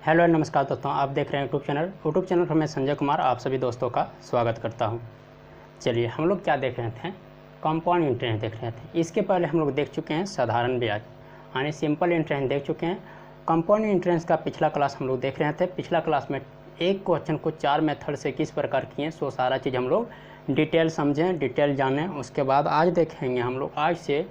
Hello नमस्कार दोस्तों, आप देख रहे हैं यूट्यूब चैनल पर मैं संजय कुमार आप सभी दोस्तों का स्वागत करता हूं। चलिए हम लोग क्या देख रहे थे, कंपाउंड इंटरेस्ट देख रहे थे। इसके पहले हम लोग देख चुके हैं साधारण ब्याज यानी सिंपल इंटरेस्ट देख चुके हैं। कंपाउंड इंटरेस्ट का पिछला क्लास हम लोग देख रहे थे। पिछला क्लास में एक क्वेश्चन को 4 मेथड से किस प्रकार किए, सो सारा चीज़ हम लोग डिटेल समझें, डिटेल जानें। उसके बाद आज देखेंगे हम लोग, आज से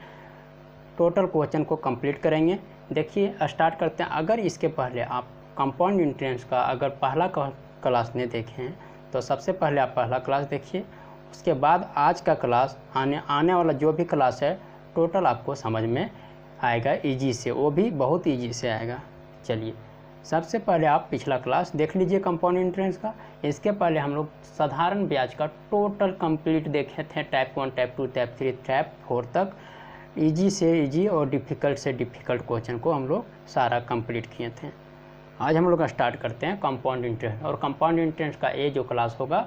टोटल क्वेश्चन को कंप्लीट करेंगे। देखिए स्टार्ट करते हैं। अगर इसके पहले आप कंपाउंड इंटरेस्ट का अगर पहला क्लास नहीं देखें तो सबसे पहले आप पहला क्लास देखिए। उसके बाद आज का क्लास आने वाला जो भी क्लास है टोटल आपको समझ में आएगा इजी से, वो भी बहुत इजी से आएगा। चलिए सबसे पहले आप पिछला क्लास देख लीजिए कंपाउंड इंटरेस्ट का। इसके पहले हम लोग साधारण ब्याज का टोटल कंप्लीट देखे थे, टाइप 1, टाइप 2, टाइप 3, टाइप 4 तक। इजी से इजी और डिफ़िकल्ट से डिफ़िकल्ट क्वेश्चन को हम लोग सारा कंप्लीट किए थे। आज हम लोग स्टार्ट करते हैं कंपाउंड इंटरेस्ट। और कंपाउंड इंटरेस्ट का ये जो क्लास होगा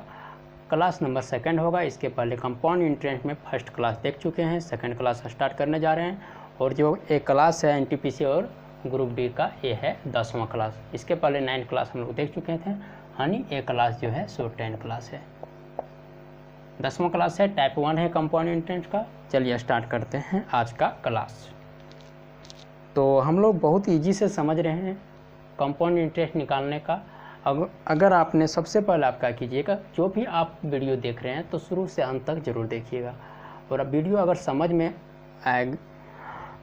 क्लास नंबर 2 होगा। इसके पहले कंपाउंड इंटरेस्ट में फर्स्ट क्लास देख चुके हैं, सेकंड क्लास स्टार्ट करने जा रहे हैं। और जो एक क्लास है एनटीपीसी और ग्रुप डी का, ये है 10वां क्लास। इसके पहले 9 क्लास हम लोग देख चुके थे, यानी एक क्लास जो है सो 10 क्लास है। 10वां क्लास है, टाइप 1 है कंपाउंड इंटरेस्ट का। चलिए स्टार्ट करते हैं आज का क्लास। तो हम लोग बहुत ईजी से समझ रहे हैं कंपाउंड इंटरेस्ट निकालने का। अगर आपने सबसे पहले आप क्या कीजिएगा, जो भी आप वीडियो देख रहे हैं तो शुरू से अंत तक ज़रूर देखिएगा। और अब वीडियो अगर समझ में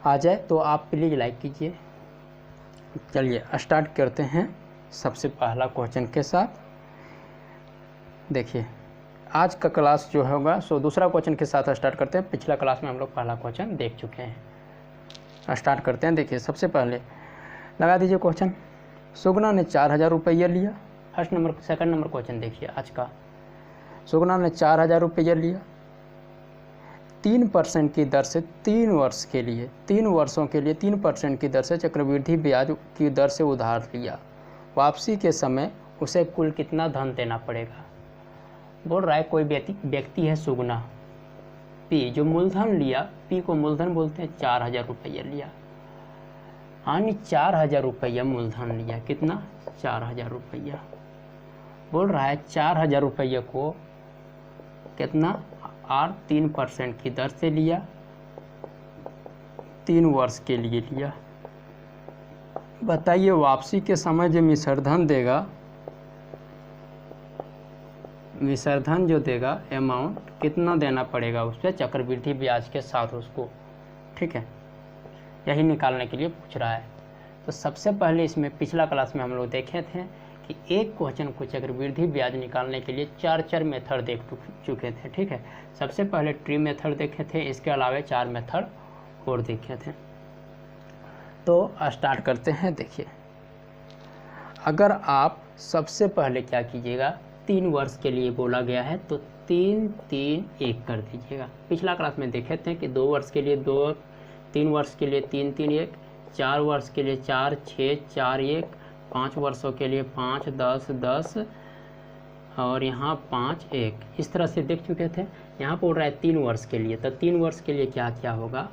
आ जाए तो आप प्लीज़ लाइक कीजिए। चलिए स्टार्ट करते हैं सबसे पहला क्वेश्चन के साथ। देखिए आज का क्लास जो होगा सो दूसरा क्वेश्चन के साथ स्टार्ट करते हैं। पिछला क्लास में हम लोग पहला क्वेश्चन देख चुके हैं। स्टार्ट करते हैं। देखिए सबसे पहले लगा दीजिए क्वेश्चन। सुगना ने 4000 रुपया लिया। सेकंड नंबर क्वेश्चन देखिए आज का। सुगना ने 4000 रुपया लिया, 3% की दर से 3 वर्ष के लिए, 3 वर्षों के लिए 3% की दर से चक्रवृद्धि ब्याज की दर से उधार लिया। वापसी के समय उसे कुल कितना धन देना पड़ेगा। बोल रहा है कोई व्यक्ति है सुगना, पी जो मूलधन लिया, पी को मूलधन बोलते हैं, 4000 रुपया लिया, यानी 4000 रुपया मूलधन लिया। कितना? 4000 रुपया। बोल रहा है 4000 रुपये को कितना 3% की दर से लिया, 3 वर्ष के लिए लिया। बताइए वापसी के समय जो मिश्रधन देगा, मिश्रधन जो देगा अमाउंट कितना देना पड़ेगा उस पर चक्रवृद्धि ब्याज के साथ उसको। ठीक है, यही निकालने के लिए पूछ रहा है। तो सबसे पहले इसमें पिछला क्लास में हम लोग देखे थे कि एक क्वेश्चन को चक्रवृद्धि ब्याज निकालने के लिए 4 मेथड देख चुके थे। ठीक है, सबसे पहले ट्री मेथड देखे थे, इसके अलावा 4 मेथड और देखे थे। तो स्टार्ट करते हैं। देखिए अगर आप सबसे पहले क्या कीजिएगा, 3 वर्ष के लिए बोला गया है तो 3, 3, 1 कर दीजिएगा। पिछला क्लास में देखे थे कि 2 वर्ष के लिए 2, 3 वर्ष के लिए 3, 3, 1, 4 वर्ष के लिए 4, 6, 4, 1, 5 वर्षों के लिए 5, 10, 10 और यहाँ 5, 1, इस तरह से देख चुके थे। यहाँ बोल रहा है 3 वर्ष के लिए, तो 3 वर्ष के लिए क्या क्या होगा,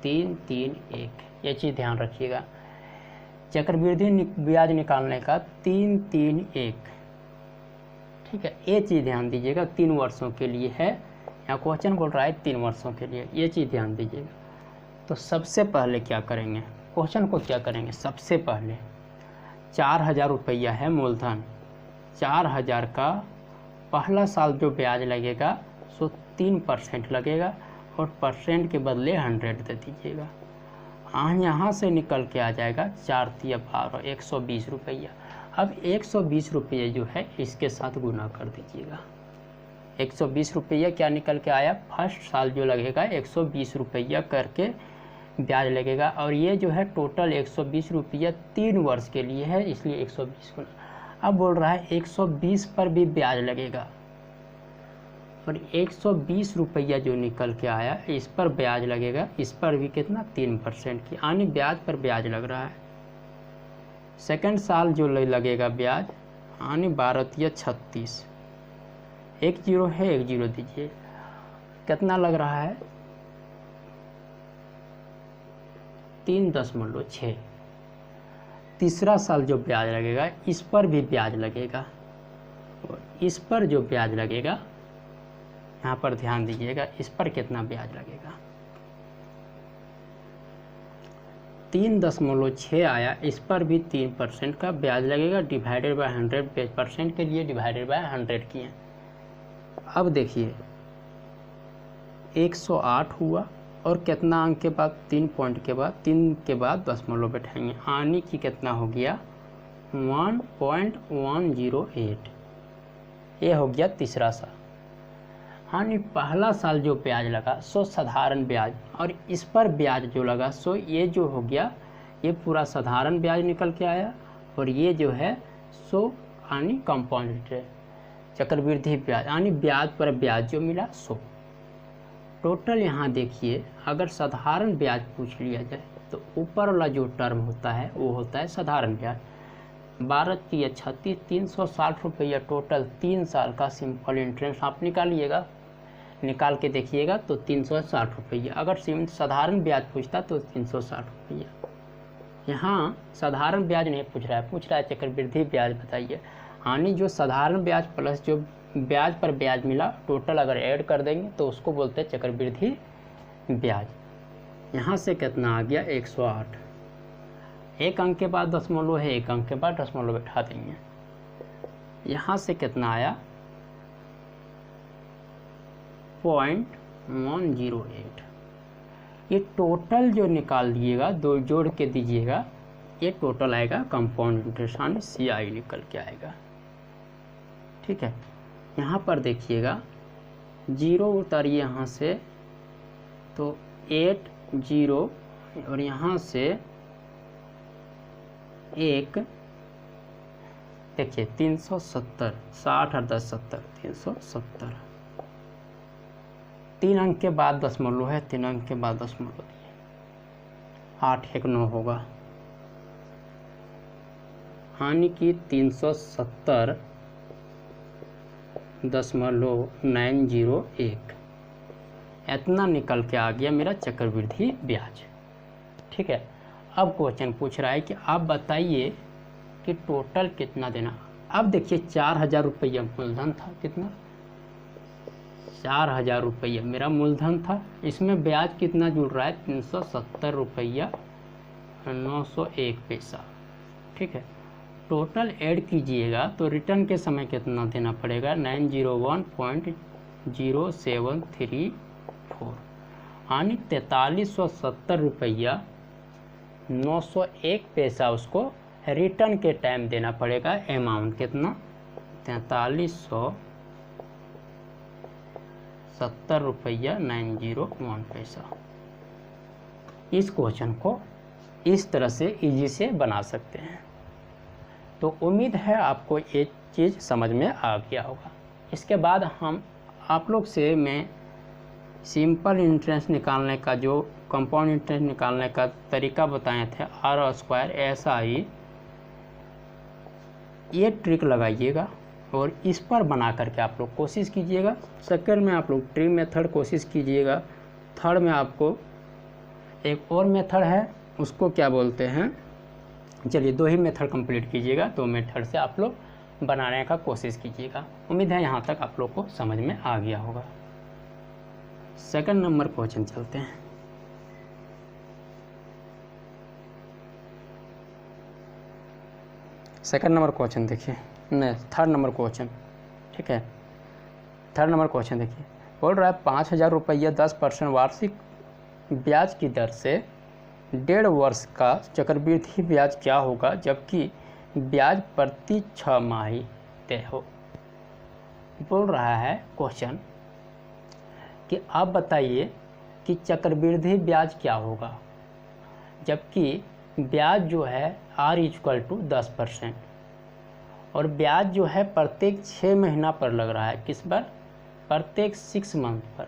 3, 3, 1, ये चीज़ ध्यान रखिएगा। चक्रवृद्धि ब्याज निकालने का 3, 3, 1। ठीक है, ये चीज़ ध्यान दीजिएगा, 3 वर्षों के लिए है। यहाँ क्वेश्चन बोल रहा है 3 वर्षों के लिए, ये चीज़ ध्यान दीजिएगा। तो सबसे पहले क्या करेंगे, क्वेश्चन को क्या करेंगे, सबसे पहले 4000 रुपया है मूलधन, 4000 का पहला साल जो ब्याज लगेगा सो 3% लगेगा और परसेंट के बदले 100 दे दीजिएगा। यहाँ से निकल के आ जाएगा 4 तिया 12, 120 रुपया। अब 120 रुपये जो है इसके साथ गुना कर दीजिएगा। 120 रुपया क्या निकल के आया, फर्स्ट साल जो लगेगा 120 रुपया करके ब्याज लगेगा। और ये जो है टोटल 120 रुपया 3 वर्ष के लिए है, इसलिए 120 गुना। अब बोल रहा है 120 पर भी ब्याज लगेगा और 120 रुपया जो निकल के आया इस पर ब्याज लगेगा, इस पर भी कितना 3% की, यानी ब्याज पर ब्याज लग रहा है। सेकंड साल जो लगेगा ब्याज, यानी 12 तिया 36, 1 जीरो है 1 जीरो दीजिए, कितना लग रहा है 3.6। तीसरा साल जो ब्याज लगेगा इस पर भी ब्याज लगेगा, और इस पर जो ब्याज लगेगा यहाँ पर ध्यान दीजिएगा, इस पर कितना ब्याज लगेगा, 3.6 आया, इस पर भी 3% का ब्याज लगेगा, डिवाइडेड बाय 100% के लिए डिवाइडेड बाय 100 किए। अब देखिए 108 हुआ, और कितना अंक के बाद, 3 पॉइंट के बाद, 3 के बाद दशमलव बैठाएंगे, आने की कितना हो गया 1.108। ये हो गया तीसरा साल। यानी पहला साल जो ब्याज लगा सो साधारण ब्याज, और इस पर ब्याज जो लगा सो ये जो हो गया ये पूरा साधारण ब्याज निकल के आया, और ये जो है सो यानी कंपाउंड इंटरेस्ट चक्रवृद्धि ब्याज, यानी ब्याज पर ब्याज जो मिला सो टोटल। यहाँ देखिए अगर साधारण ब्याज पूछ लिया जाए तो ऊपर वाला जो टर्म होता है वो होता है साधारण ब्याज, 12×36 360 रुपया टोटल 3 साल का सिंपल इंटरेस्ट आप निकालिएगा, निकाल के देखिएगा तो 360 रुपया। अगर साधारण ब्याज पूछता तो 360 रुपया। यहाँ साधारण ब्याज नहीं पूछ रहा है, पूछ रहा है चक्रवृद्धि ब्याज बताइए। यानी जो साधारण ब्याज प्लस जो ब्याज पर ब्याज मिला टोटल अगर ऐड कर देंगे तो उसको बोलते हैं चक्रवृद्धि ब्याज। यहाँ से कितना आ गया 108, एक अंक के बाद दशमलव है, एक अंक के बाद दशमलव बैठा देंगे। यहाँ से कितना आया 0.108। ये टोटल जो निकाल दिएगा, दो जोड़ के दीजिएगा, ये टोटल आएगा कंपाउंड इंटरेस्ट यानी CI निकल के आएगा। ठीक है, यहाँ पर देखिएगा 0 उतारिए यहाँ से तो 80, और यहाँ से 1 देखिए 370, 60 और 10 70, 370। 3 अंक के बाद दशमलव है, 3 अंक के बाद दशमलव दिए, 819 होगा, यानी कि 370.901 इतना निकल के आ गया मेरा चक्रवृद्धि ब्याज। ठीक है, अब क्वेश्चन पूछ रहा है कि आप बताइए कि टोटल कितना देना। अब देखिए 4000 रुपया मूलधन था, कितना 4000 रुपया मेरा मूलधन था, इसमें ब्याज कितना जुड़ रहा है 370 रुपया 901 पैसा। ठीक है, टोटल ऐड कीजिएगा तो रिटर्न के समय कितना देना पड़ेगा 901.0734, यानी 4370 रुपया 901 पैसा उसको रिटर्न के टाइम देना पड़ेगा। अमाउंट कितना 4370 रुपया 901 पैसा। इस क्वेश्चन को इस तरह से इजी से बना सकते हैं। तो उम्मीद है आपको ये चीज़ समझ में आ गया होगा। इसके बाद हम आप लोग से मैं सिंपल इंटरेस्ट निकालने का, जो कंपाउंड इंटरेस्ट निकालने का तरीका बताए थे R² SI, ये ट्रिक लगाइएगा और इस पर बना करके आप लोग कोशिश कीजिएगा। सेकंड में आप लोग ट्री मेथड कोशिश कीजिएगा। थर्ड में आपको एक और मेथड है, उसको क्या बोलते हैं, चलिए 2 ही मेथड कंप्लीट कीजिएगा, 2 मेथड से आप लोग बनाने का कोशिश कीजिएगा। उम्मीद है यहाँ तक आप लोग को समझ में आ गया होगा। सेकंड नंबर क्वेश्चन चलते हैं। सेकंड नंबर क्वेश्चन देखिए, नहीं थर्ड नंबर क्वेश्चन। ठीक है, थर्ड नंबर क्वेश्चन देखिए, बोल रहा है 5000 रुपया 10% वार्षिक ब्याज की दर से 1.5 वर्ष का चक्रवृद्धि ब्याज क्या होगा जबकि ब्याज प्रति 6 माही तय हो। बोल रहा है क्वेश्चन कि आप बताइए कि चक्रवृद्धि ब्याज क्या होगा जबकि ब्याज जो है R = 10% और ब्याज जो है प्रत्येक 6 महीना पर लग रहा है, किस पर, प्रत्येक 6 मंथ पर।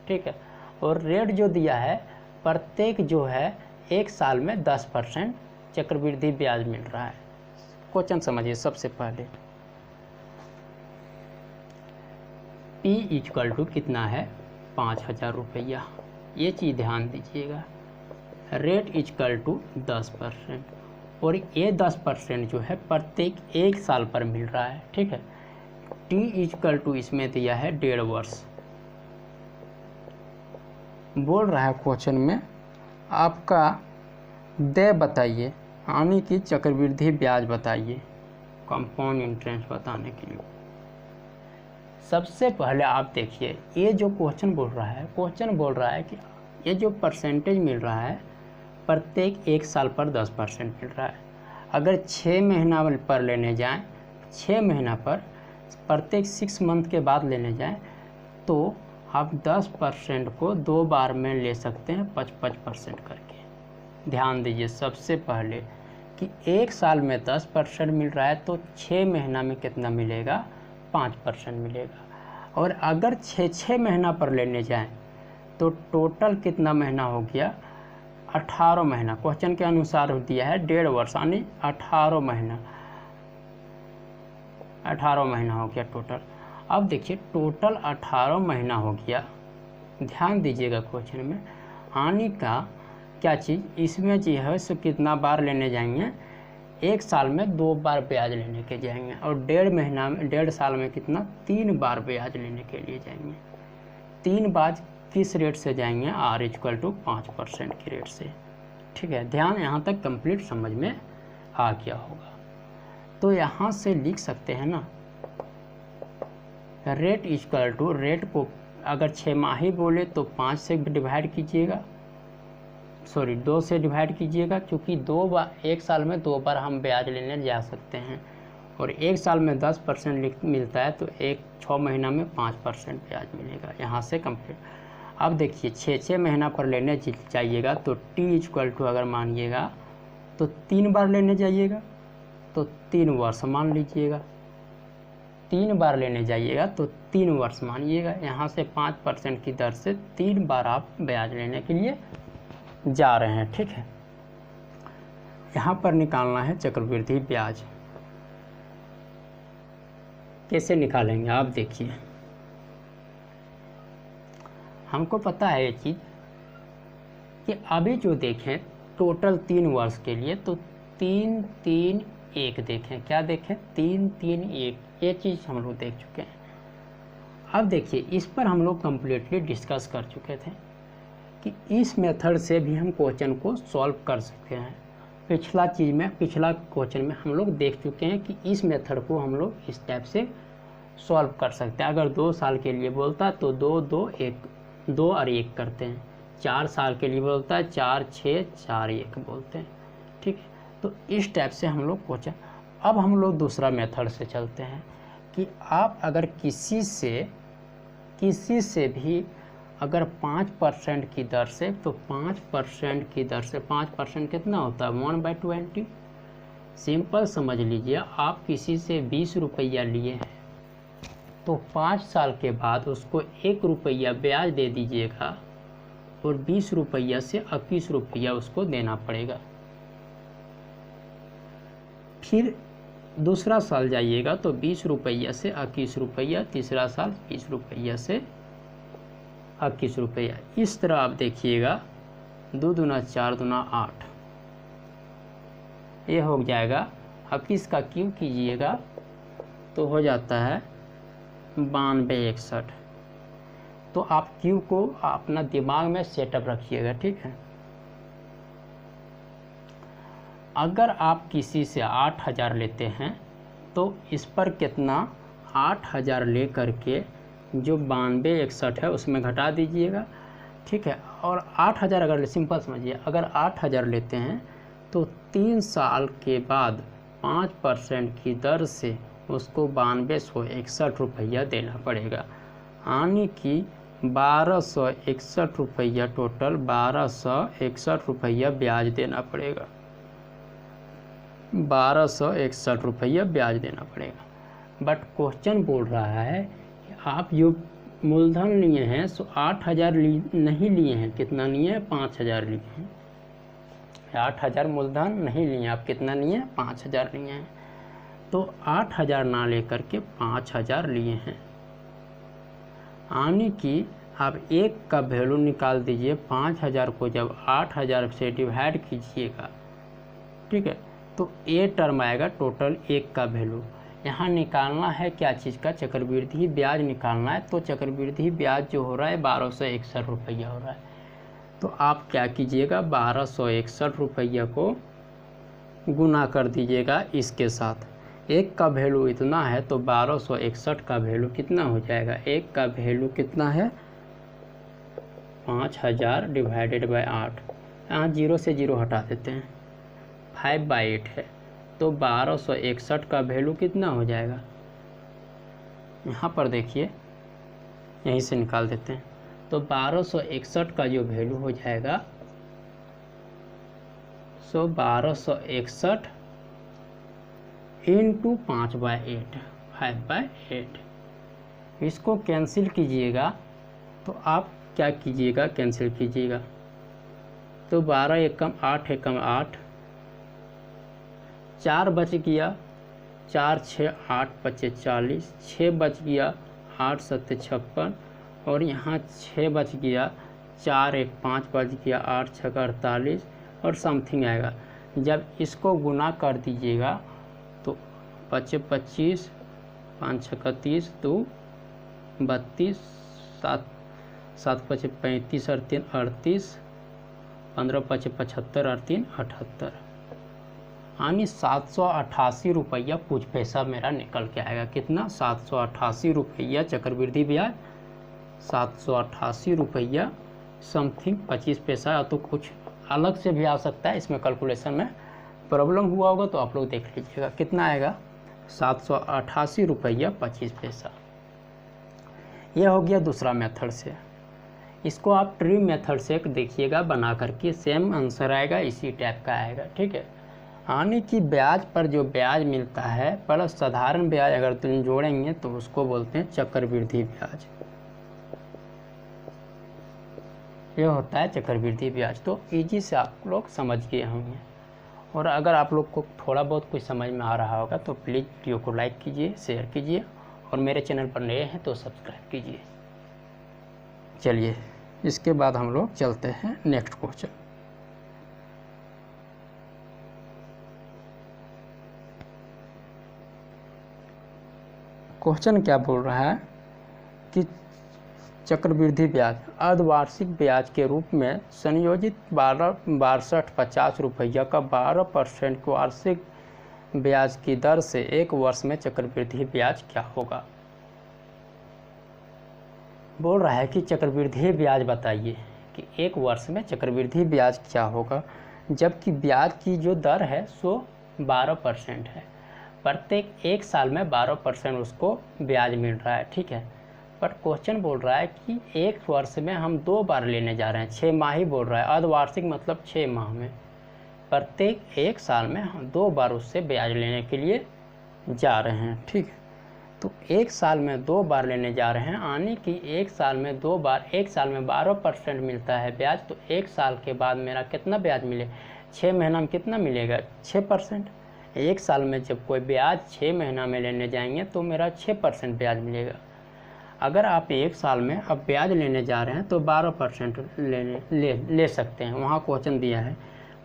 ठीक है, और रेट जो दिया है प्रत्येक जो है 1 साल में 10% चक्रवृद्धि ब्याज मिल रहा है। क्वेश्चन समझिए। सबसे पहले P = कितना है 5000 रुपया, ये चीज़ ध्यान दीजिएगा। रेट = 10%, और ये 10% जो है प्रत्येक 1 साल पर मिल रहा है। ठीक है, t इसमें दिया है 1.5 वर्ष। बोल रहा है क्वेश्चन में आपका दे बताइए, यानी कि चक्रवृद्धि ब्याज बताइए, कंपाउंड इंटरेस्ट बताने के लिए। सबसे पहले आप देखिए, ये जो क्वेश्चन बोल रहा है कि ये जो परसेंटेज मिल रहा है प्रत्येक 1 साल पर 10% मिल रहा है। अगर 6 महीना पर लेने जाएं, 6 महीना पर प्रत्येक 6 मंथ के बाद लेने जाएं तो आप 10% को 2 बार में ले सकते हैं 55% करके। ध्यान दीजिए सबसे पहले कि 1 साल में 10% मिल रहा है तो 6 महीना में कितना मिलेगा, 5% मिलेगा। और अगर 6 महीना पर लेने जाएं तो टोटल कितना महीना हो गया, 18 महीना। क्वेश्चन के अनुसार दिया है 1.5 वर्ष, यानी 18 महीना हो गया टोटल। अब देखिए टोटल 18 महीना हो गया। ध्यान दीजिएगा क्वेश्चन में हानि का क्या चीज़, इसमें जो है सो कितना बार लेने जाएंगे, 1 साल में 2 बार ब्याज लेने के जाएंगे, और 1.5 साल में कितना, 3 बार ब्याज लेने के लिए जाएंगे। 3 बार किस रेट से जाएंगे, R=5% के रेट से। ठीक है, ध्यान यहाँ तक कंप्लीट समझ में आ गया होगा। तो यहाँ से लिख सकते हैं ना, रेट को अगर 6 माही बोले तो 5 से डिवाइड कीजिएगा, 2 से डिवाइड कीजिएगा, क्योंकि 1 साल में 2 बार हम ब्याज लेने जा सकते हैं, और 1 साल में 10% मिलता है तो 6 महीना में 5% ब्याज मिलेगा। यहाँ से कंप्लीट। अब देखिए 6 महीना पर लेने जाइएगा तो t अगर मानिएगा तो 3 बार लेने जाइएगा तो 3 वर्ष मान लीजिएगा, 3 बार लेने जाइएगा तो 3 वर्ष मानिएगा। यहाँ से 5% की दर से 3 बार आप ब्याज लेने के लिए जा रहे हैं। ठीक है, यहाँ पर निकालना है चक्रवृद्धि ब्याज। कैसे निकालेंगे आप देखिए, हमको पता है ये चीज़ कि अभी जो देखें टोटल 3 वर्ष के लिए तो 3-3-1 देखें, क्या देखें, 3-3-1, ये चीज़ हम लोग देख चुके हैं। अब देखिए इस पर हम लोग कम्प्लीटली डिस्कस कर चुके थे कि इस मेथड से भी हम क्वेश्चन को सॉल्व कर सकते हैं। पिछला क्वेश्चन में हम लोग देख चुके हैं कि इस मेथड को हम लोग इस टाइप से सॉल्व कर सकते हैं। अगर 2 साल के लिए बोलता तो 2 और 1 करते हैं, 4 साल के लिए बोलता है 4-6-4-1 बोलते हैं। ठीक है, तो इस टाइप से हम लोग क्वेश्चन। अब हम लोग दूसरा मेथड से चलते हैं कि आप अगर किसी से भी अगर 5% की दर से, तो 5% की दर से 5% कितना होता है, 1/20। सिंपल समझ लीजिए, आप किसी से 20 रुपया लिए हैं तो 5 साल के बाद उसको 1 रुपया ब्याज दे दीजिएगा और 20 रुपया से 21 रुपया उसको देना पड़ेगा। फिर दूसरा साल जाइएगा तो 20 रुपया से 21 रुपया, तीसरा साल 20 रुपया से 21 रुपया। इस तरह आप देखिएगा 2 दूना 4 दूना 8, ये हो जाएगा। 21 का क्यूब कीजिएगा तो हो जाता है 9261। तो आप क्यूब को अपना दिमाग में सेटअप रखिएगा। ठीक है, अगर आप किसी से 8000 लेते हैं तो इस पर कितना, 8000 ले करके जो 9261 है उसमें घटा दीजिएगा। ठीक है, और 8000 अगर सिंपल समझिए, अगर 8000 लेते हैं तो 3 साल के बाद 5% की दर से उसको 9261 रुपया देना पड़ेगा, यानी कि 1261 रुपया, टोटल 1261 रुपया ब्याज देना पड़ेगा, 1261 रुपया ब्याज देना पड़ेगा। बट क्वेश्चन बोल रहा है कि आप जो मूलधन लिए हैं सो 8000 नहीं लिए हैं, कितना लिए हैं, 5000 लिए हैं। 8000 मूलधन नहीं लिए, आप कितना लिए हैं, 5000 लिए हैं। तो 8000 ना लेकर के 5000 लिए हैं, यानी कि आप 1 का वैल्यू निकाल दीजिए। 5000 को जब 8000 से डिवाइड कीजिएगा, ठीक है, तो ए टर्म आएगा टोटल एक का वैल्यू। यहाँ निकालना है क्या चीज़ का, चक्रवृद्धि ब्याज निकालना है। तो चक्रवृद्धि ब्याज जो हो रहा है 1261 रुपया हो रहा है। तो आप क्या कीजिएगा, 1261 रुपया को गुना कर दीजिएगा इसके साथ। एक का वैल्यू इतना है तो 1261 का वैल्यू कितना हो जाएगा, एक का वैल्यू कितना है 5000 डिवाइडेड बाय 8। यहाँ 0 से 0 हटा देते हैं, 5/8 है। तो 1261 का वैल्यू कितना हो जाएगा, यहाँ पर देखिए यहीं से निकाल देते हैं। तो 1261 का जो वैल्यू हो जाएगा, सो 1261 इंटू 5/8, 5/8। इसको कैंसिल कीजिएगा तो आप क्या कीजिएगा, कैंसिल कीजिएगा तो 12 एकम 8 एकम 8, 4 बच गया, 4 6 8 5 40, 6 बच गया, 8 7 56 और यहाँ 6 बच गया, 4 1 5 बच गया, 8 6 48 और समथिंग आएगा। जब इसको गुना कर दीजिएगा तो 25 25, 5 6 31, 2 32, 7 7 5 35 और 3 38, 15 5 75 और 3 78, यानी 788 रुपया कुछ पैसा मेरा निकल के आएगा। कितना, 788 रुपया चक्रवृद्धि ब्याज, 788 रुपया समथिंग 25 पैसा। या तो कुछ अलग से भी आ सकता है, इसमें कैलकुलेशन में प्रॉब्लम हुआ होगा तो आप लोग देख लीजिएगा। कितना आएगा, 788 रुपया 25 पैसा। यह हो गया दूसरा मेथड से। इसको आप ट्री मेथड से देखिएगा बना करके, सेम आंसर आएगा, इसी टाइप का आएगा। ठीक है, यानी कि ब्याज पर जो ब्याज मिलता है प्लस साधारण ब्याज अगर तुम जोड़ेंगे तो उसको बोलते हैं चक्रवृद्धि ब्याज। ये होता है चक्रवृद्धि ब्याज। तो इजी से आप लोग समझ गए होंगे। और अगर आप लोग को थोड़ा बहुत कुछ समझ में आ रहा होगा तो प्लीज़ वीडियो को लाइक कीजिए, शेयर कीजिए और मेरे चैनल पर नए हैं तो सब्सक्राइब कीजिए। चलिए इसके बाद हम लोग चलते हैं नेक्स्ट क्वेश्चन। क्वेश्चन क्या बोल रहा है कि चक्रवृद्धि ब्याज अर्धवार्षिक ब्याज के रूप में संयोजित 6250 रुपया का 12% वार्षिक ब्याज की दर से एक वर्ष में चक्रवृद्धि ब्याज क्या होगा। बोल रहा है कि चक्रवृद्धि ब्याज बताइए कि एक वर्ष में चक्रवृद्धि ब्याज क्या होगा, जबकि ब्याज की जो दर है सो 12% है। प्रत्येक एक साल में 12% उसको ब्याज मिल रहा है। ठीक है, बट क्वेश्चन बोल रहा है कि एक वर्ष में हम 2 बार लेने जा रहे हैं, 6 माह ही बोल रहा है। अर्धवार्षिक मतलब 6 माह में, प्रत्येक एक साल में हम 2 बार उससे ब्याज लेने के लिए जा रहे हैं। ठीक है, तो एक साल में 2 बार लेने जा रहे हैं, यानी कि एक साल में 2 बार, एक साल में 12% मिलता है ब्याज। तो एक साल के बाद मेरा कितना ब्याज मिले, 6 महीना में कितना मिलेगा, 6%। एक साल में जब कोई ब्याज 6 महीना में लेने जाएंगे तो मेरा 6% ब्याज मिलेगा। अगर आप एक साल में अब ब्याज लेने जा रहे हैं तो 12% ले सकते हैं, वहाँ क्वेश्चन दिया है।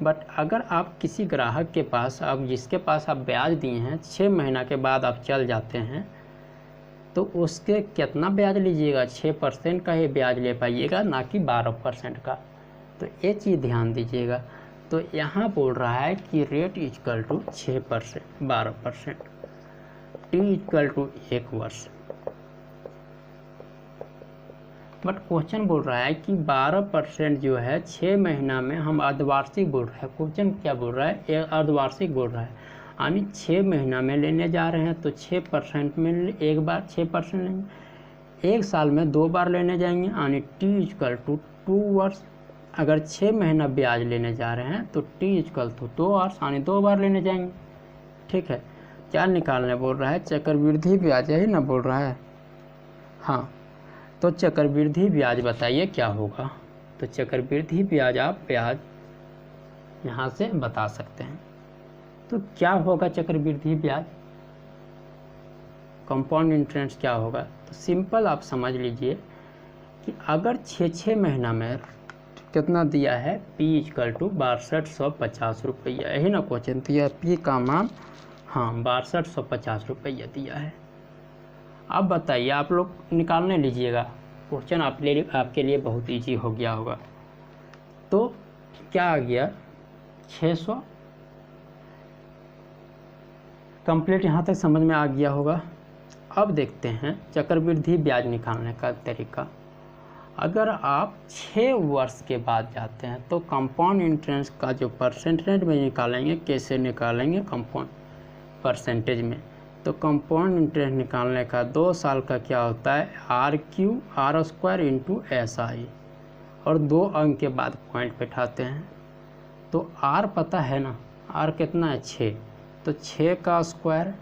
बट अगर आप किसी ग्राहक के पास, अब जिसके पास आप ब्याज दिए हैं, 6 महीना के बाद आप चल जाते हैं तो उसके कितना ब्याज लीजिएगा, 6% का ही ब्याज ले पाइएगा, ना कि 12% का। तो ये चीज़ ध्यान दीजिएगा। तो यहाँ बोल रहा है कि rate equal to 6%, 12%, T equal to 1 वर्ष। बट क्वेश्चन बोल रहा है कि 12% जो है 6 महीना में, हम अर्धवार्षिक बोल रहे हैं, क्वेश्चन क्या बोल रहा है, ये अर्धवार्षिक बोल रहा है, यानी 6 महीना में लेने जा रहे हैं तो 6% में एक बार 6% लेंगे। एक साल में 2 बार लेने जाएंगे, यानी टी इक्वल टू 2 वर्ष। अगर 6 महीना ब्याज लेने जा रहे हैं तो टी इक्वल टू 2 वर्ष, यानी 2 बार लेने जाएंगे। ठीक है, क्या निकालने बोल रहा है, चक्रवृद्धि ब्याज, यही ना बोल रहा है। हाँ, तो चक्रवृद्धि ब्याज बताइए क्या होगा। तो चक्रवृद्धि ब्याज आप ब्याज यहाँ से बता सकते हैं। तो क्या होगा चक्रवृद्धि ब्याज, कंपाउंड इंटरेस्ट क्या होगा। तो सिंपल आप समझ लीजिए कि अगर 6 महीना में कितना दिया है, P इक्वल टू 6250 रुपया, यही ना क्वेश्चन दिया, P का मान हाँ 6250 रुपया दिया है। अब बताइए, आप लोग निकालने लीजिएगा, क्वेश्चन आपके लिए बहुत इजी हो गया होगा। तो क्या आ गया, 600 कंप्लीट, यहाँ तक समझ में आ गया होगा। अब देखते हैं चक्रवृद्धि ब्याज निकालने का तरीका। अगर आप 6 वर्ष के बाद जाते हैं तो कंपाउंड इंटरेस्ट का जो परसेंटेज में निकालेंगे, कैसे निकालेंगे कंपाउंड परसेंटेज में, तो कंपाउंड इंटरेस्ट निकालने का 2 साल का क्या होता है, आर स्क्वायर इंटू SI, और 2 अंक के बाद पॉइंट बैठाते हैं। तो आर पता है ना, आर कितना है 6, तो 6 का स्क्वायर,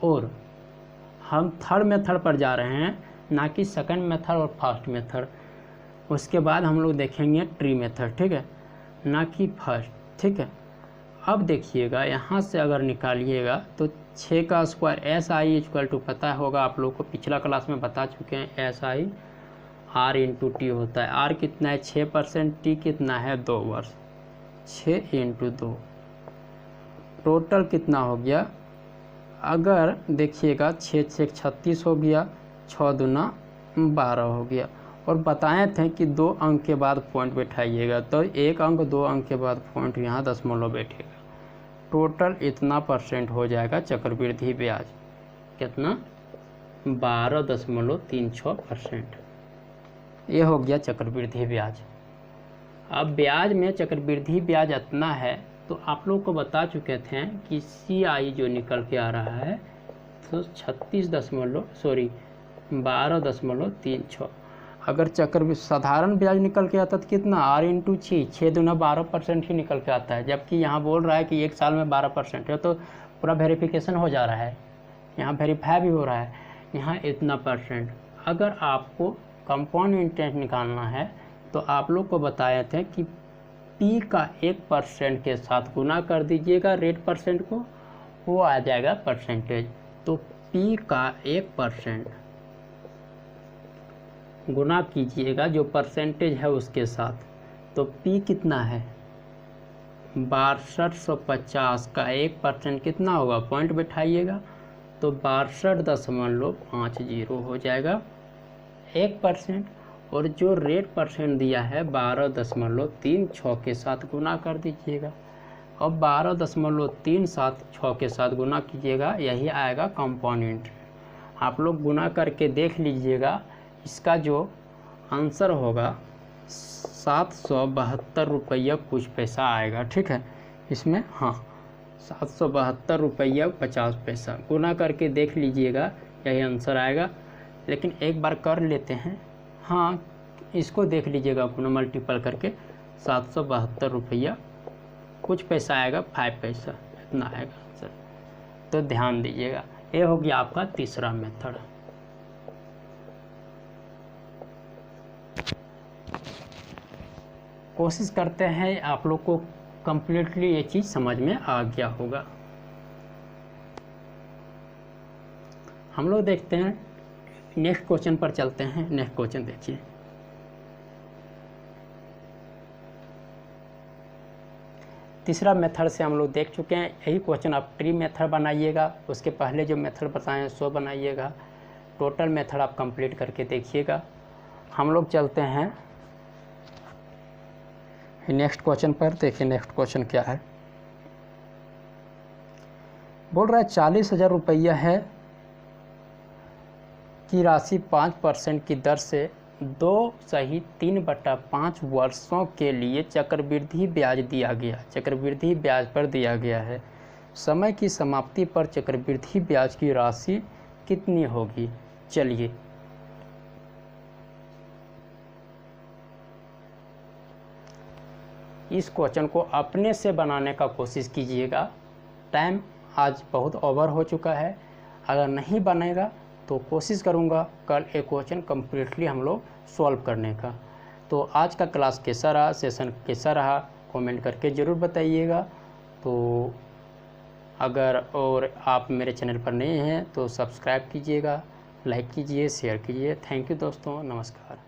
और हम थर्ड मेथड पर जा रहे हैं, ना कि सेकंड मेथड और फर्स्ट मेथड। उसके बाद हम लोग देखेंगे ट्री मेथड, ठीक है, ना कि फर्स्ट, ठीक है। अब देखिएगा, यहाँ से अगर निकालिएगा तो 6 का स्क्वायर SI इक्वल टू पता होगा आप लोग को, पिछला क्लास में बता चुके हैं, SI R इंटू टी होता है। R कितना है 6%, T कितना है 2 वर्ष, 6 इंटू 2, टोटल कितना हो गया, अगर देखिएगा 6 6 36 हो गया, 6 दूना 12 हो गया, और बताए थे कि 2 अंक के बाद पॉइंट बैठाइएगा, तो 1 अंक 2 अंक के बाद पॉइंट यहाँ दशमलव बैठेगा, टोटल इतना परसेंट हो जाएगा चक्रवृद्धि ब्याज, कितना 12.36%। ये हो गया चक्रवृद्धि ब्याज। अब ब्याज में चक्रवृद्धि ब्याज इतना है, तो आप लोग को बता चुके थे कि CI जो निकल के आ रहा है तो 12.36। अगर साधारण ब्याज निकल के आता तो कितना, R इंटू 6 दूना 12% ही निकल के आता है, जबकि यहाँ बोल रहा है कि 1 साल में 12% है, तो पूरा वेरिफिकेशन हो जा रहा है, यहाँ वेरीफाई भी हो रहा है, यहाँ इतना परसेंट। अगर आपको कंपाउंड इंटरेस्ट निकालना है तो आप लोग को बताए थे कि P का 1% के साथ गुना कर दीजिएगा रेट परसेंट को, वो आ जाएगा परसेंटेज। तो P का 1% गुना कीजिएगा जो परसेंटेज है उसके साथ, तो P कितना है 6250 का 1% कितना होगा, पॉइंट बैठाइएगा, तो 62.50 हो जाएगा 1%, और जो रेट परसेंट दिया है 12.36 के साथ गुना कर दीजिएगा, और 12.376 के साथ गुना कीजिएगा, यही आएगा कंपाउंड इंटरेस्ट। आप लोग गुना करके देख लीजिएगा, इसका जो आंसर होगा 772 रुपया कुछ पैसा आएगा, ठीक है, इसमें हाँ 772 रुपया 50 पैसा, गुना करके देख लीजिएगा, यही आंसर आएगा। लेकिन एक बार कर लेते हैं, हाँ इसको देख लीजिएगा अपना मल्टीपल करके, 772 रुपया कुछ पैसा आएगा, 5 पैसा, इतना आएगा आंसर। तो ध्यान दीजिएगा, ये हो गया आपका तीसरा मेथड। कोशिश करते हैं आप लोग को कंप्लीटली ये चीज़ समझ में आ गया होगा। हम लोग देखते हैं नेक्स्ट क्वेश्चन पर चलते हैं। नेक्स्ट क्वेश्चन देखिए, तीसरा मेथड से हम लोग देख चुके हैं, यही क्वेश्चन आप ट्री मेथड बनाइएगा, उसके पहले जो मेथड बताएं सो बनाइएगा, टोटल मेथड आप कंप्लीट करके देखिएगा। हम लोग चलते हैं नेक्स्ट क्वेश्चन पर। देखिए नेक्स्ट क्वेश्चन क्या है, बोल रहा है 40,000 रुपया है की राशि 5% की दर से 2/3/5 वर्षों के लिए चक्रवृद्धि ब्याज दिया गया, चक्रवृद्धि ब्याज पर दिया गया है। समय की समाप्ति पर चक्रवृद्धि ब्याज की राशि कितनी होगी। चलिए इस क्वेश्चन को अपने से बनाने का कोशिश कीजिएगा। टाइम आज बहुत ओवर हो चुका है, अगर नहीं बनेगा तो कोशिश करूँगा कल एक क्वेश्चन कम्प्लीटली हम लोग सॉल्व करने का। तो आज का क्लास कैसा रहा, सेशन कैसा रहा, कमेंट करके ज़रूर बताइएगा। तो अगर और आप मेरे चैनल पर नए हैं तो सब्सक्राइब कीजिएगा, लाइक कीजिए, शेयर कीजिए। थैंक यू दोस्तों, नमस्कार।